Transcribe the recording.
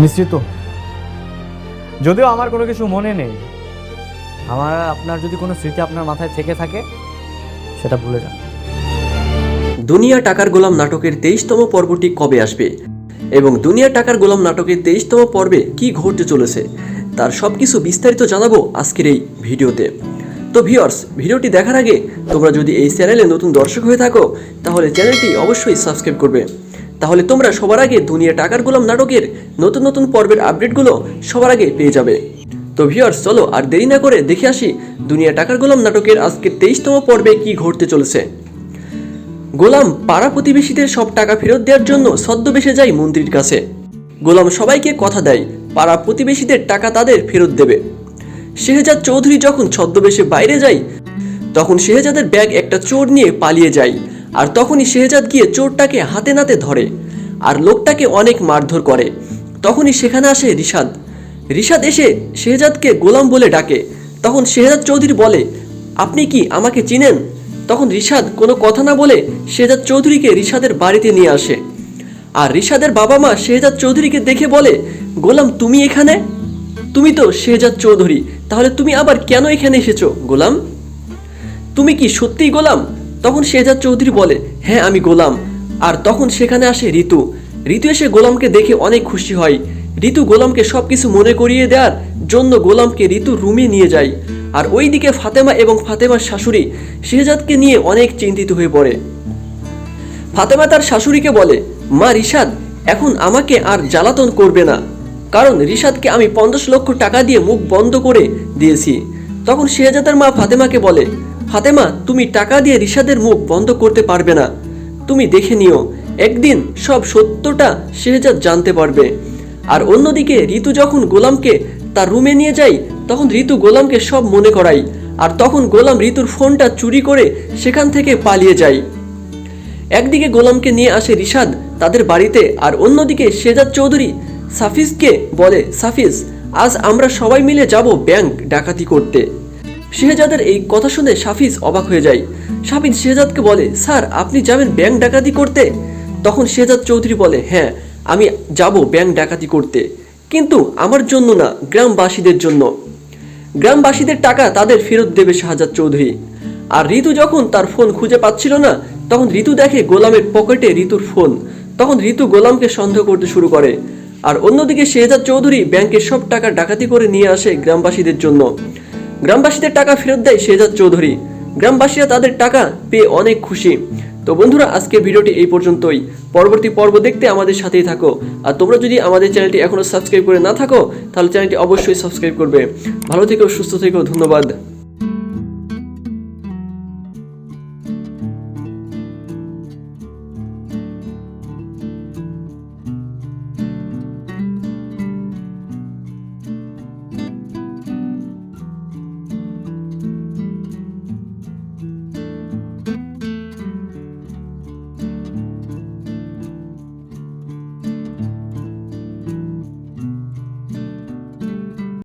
মিশ্রিত। যদিও আমার কোনো কিছু মনে নেই, আপনার যদি কোনো স্মৃতি আপনার মাথায় থেকে থাকে সেটা ভুলে যান। দুনিয়া টাকার গোলাম নাটকের 23তম পর্বটি কবে আসবে এবং দুনিয়া টাকার গোলাম নাটকের 23তম পর্বে কি ঘটতে চলেছে তার সবকিছু বিস্তারিত জানাবো আজকের এই ভিডিওতে। তো ভিউয়ার্স, ভিডিওটি দেখার আগে তোমরা যদি এই চ্যানেলে নতুন দর্শক হয়ে থাকো তাহলে চ্যানেলটি অবশ্যই সাবস্ক্রাইব করবে, তাহলে তোমরা সবার আগে দুনিয়া টাকার গোলাম নাটকের নতুন নতুন পর্বের আপডেটগুলো সবার আগে পেয়ে যাবে। তো ভিউয়ার্স, চলো আর দেরি না করে দেখে আসি দুনিয়া টাকার গোলাম নাটকের আজকের 23তম পর্বে কি ঘটতে চলেছে। গোলাম পাড়া প্রতিবেশীদের সব টাকা ফেরত দেওয়ার জন্য ছদ্মবেশে যায় মন্ত্রীর কাছে। গোলাম সবাইকে কথা দেয় পাড়া প্রতিবেশীদের টাকা তাদের ফেরত দেবে। শেহজাদ চৌধুরী যখন ছদ্মবেশে বাইরে যায় তখন শেহজাদের ব্যাগ একটা চোর নিয়ে পালিয়ে যায়, আর তখনই শেহজাদ গিয়ে চোরটাকে হাতে নাতে ধরে আর লোকটাকে অনেক মারধর করে। তখনই সেখানে আসে রিশাদ। রিশাদ এসে শেহজাদকে গোলাম বলে ডাকে। তখন শেহজাদ চৌধুরী বলে, আপনি কি আমাকে চিনেন? তখন রিশাদ কোনো কথা না বলে শেহজাদ চৌধুরীকে রিশাদের বাড়িতে নিয়ে আসে। আর রিশাদের বাবা মা শেহজাদ চৌধুরীকে দেখে বলে, গোলাম তুমি এখানে? তুমি তো শেহজাদ চৌধুরী, তাহলে তুমি আবার কেন এখানে এসেছো গোলাম? তুমি কি সত্যিই গোলাম? তখন শেহজাদ চৌধুরী বলে, হ্যাঁ আমি গোলাম। আর তখন সেখানে আসে ঋতু। ঋতু এসে গোলামকে দেখে অনেক খুশি হয়। ঋতু গোলামকে সবকিছু মনে করিয়ে দেওয়ার জন্য গোলামকে ঋতুর রুমে নিয়ে যায়। আর ওইদিকে ফাতেমা এবং ফাতেমার শাশুড়ি শেহজাদকে নিয়ে অনেক চিন্তিত হয়ে পড়ে। ফাতেমা তার শাশুড়িকে বলে, মা রিশাদ এখন আমাকে আর জ্বালাতন করবে না, কারণ রিশাদকে আমি 50 লক্ষ টাকা দিয়ে মুখ বন্ধ করে দিয়েছি। তখন শেহজাদের মা ফাতেমাকে বলে, ফাতেমা তুমি টাকা দিয়ে রিশাদের মুখ বন্ধ করতে পারবে না, তুমি দেখে নিও, একদিন সব সত্যটা শেহজাদ জানতে পারবে। আর অন্যদিকে ঋতু যখন গোলামকে তার রুমে নিয়ে যায় তখন ঋতু গোলামকে সব মনে করায়। আর তখন গোলাম ঋতুর ফোনটা চুরি করে সেখান থেকে পালিয়ে যায়। একদিকে গোলামকে নিয়ে আসে রিশাদ তাদের বাড়িতে, আর অন্যদিকে শেহজাদ চৌধুরী সাফিজকে বলে, সাফিজ আজ আমরা সবাই মিলে যাব ব্যাংক ডাকাতি করতে। শেহজাদের এই কথা শুনে সাফিজ অবাক হয়ে যায়। সাফিজ শেহজাদকে বলে, স্যার আপনি যাবেন ব্যাংক ডাকাতি করতে? তখন শেহজাদ চৌধুরী বলে, হ্যাঁ আমি যাব ব্যাংক ডাকাতি করতে, কিন্তু আমার জন্য না, গ্রামবাসীদের জন্য। গ্রামবাসীদের টাকা তাদের ফেরত দেবে শেহজাদ চৌধুরী। আর ঋতু যখন তার ফোন খুঁজে পাচ্ছিল না তখন ঋতু দেখে গোলামের পকেটে ঋতুর ফোন। তখন ঋতু গোলামকে সন্দেহ করতে শুরু করে। আর অন্যদিকে শেহজাদ চৌধুরী ব্যাংকের সব টাকা ডাকাতি করে নিয়ে আসে গ্রামবাসীদের জন্য। গ্রামবাসীদের টাকা ফেরত দেয় শেহজাদ চৌধুরী। গ্রামবাসীরা তাদের টাকা পেয়ে অনেক খুশি। তো বন্ধুরা, আজকের ভিডিওটি এই পর্যন্তই। পরবর্তী পর্ব দেখতে আমাদের সাথেই থাকো। আর তোমরা যদি আমাদের চ্যানেলটি এখনো সাবস্ক্রাইব করে না থাকো তাহলে চ্যানেলটি অবশ্যই সাবস্ক্রাইব করবে। ভালো থেকো, সুস্থ থেকো, ধন্যবাদ।